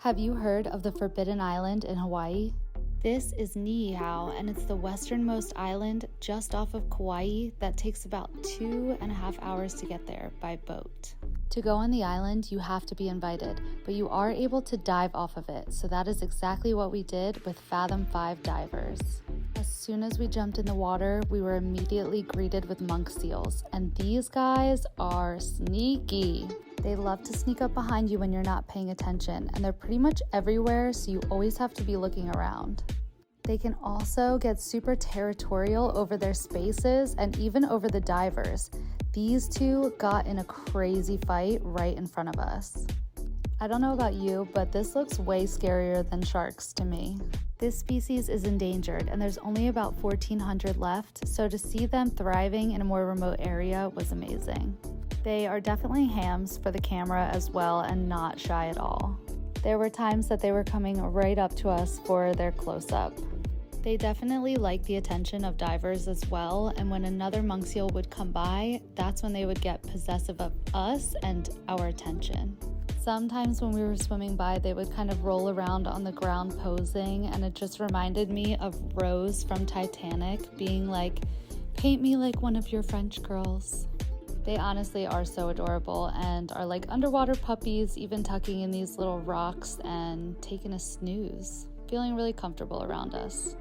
Have you heard of the Forbidden Island in Hawaii? This is Niihau, and it's the westernmost island just off of Kauai that takes about 2.5 hours to get there by boat. To go on the island, you have to be invited, but you are able to dive off of it, so that is exactly what we did with Fathom Five Divers. As soon as we jumped in the water, we were immediately greeted with monk seals, and these guys are sneaky. They love to sneak up behind you when you're not paying attention, and they're pretty much everywhere, so you always have to be looking around. They can also get super territorial over their spaces and even over the divers. These two got in a crazy fight right in front of us. I don't know about you, but this looks way scarier than sharks to me. This species is endangered, and there's only about 1,400 left, so to see them thriving in a more remote area was amazing. They are definitely hams for the camera as well and not shy at all. There were times that they were coming right up to us for their close-up. They definitely like the attention of divers as well, and when another monk seal would come by, that's when they would get possessive of us and our attention. Sometimes when we were swimming by, they would kind of roll around on the ground posing, and it just reminded me of Rose from Titanic being like, "Paint me like one of your French girls." They honestly are so adorable and are like underwater puppies, even tucking in these little rocks and taking a snooze, feeling really comfortable around us.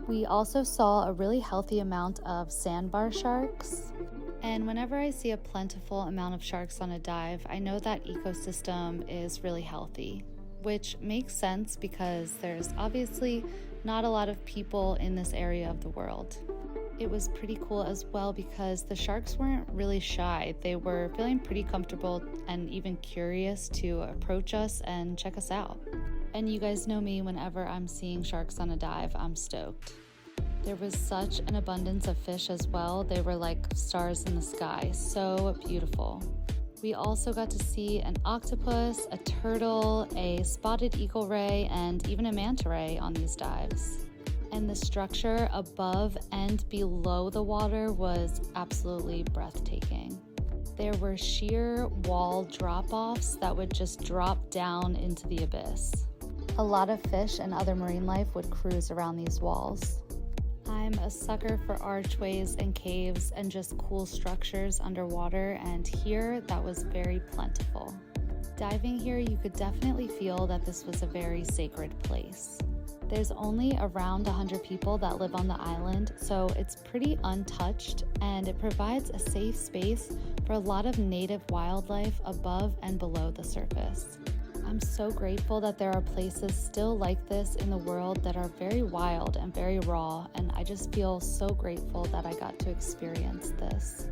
We also saw a really healthy amount of sandbar sharks. And whenever I see a plentiful amount of sharks on a dive, I know that ecosystem is really healthy, which makes sense because there's obviously not a lot of people in this area of the world. It was pretty cool as well because the sharks weren't really shy. They were feeling pretty comfortable and even curious to approach us and check us out. And you guys know me, whenever I'm seeing sharks on a dive, I'm stoked. There was such an abundance of fish as well. They were like stars in the sky, so beautiful. We also got to see an octopus, a turtle, a spotted eagle ray, and even a manta ray on these dives. And the structure above and below the water was absolutely breathtaking. There were sheer wall drop-offs that would just drop down into the abyss. A lot of fish and other marine life would cruise around these walls. I'm a sucker for archways and caves and just cool structures underwater, and here that was very plentiful. Diving here, you could definitely feel that this was a very sacred place. There's only around 100 people that live on the island, so it's pretty untouched, and it provides a safe space for a lot of native wildlife above and below the surface. I'm so grateful that there are places still like this in the world that are very wild and very raw, and I just feel so grateful that I got to experience this.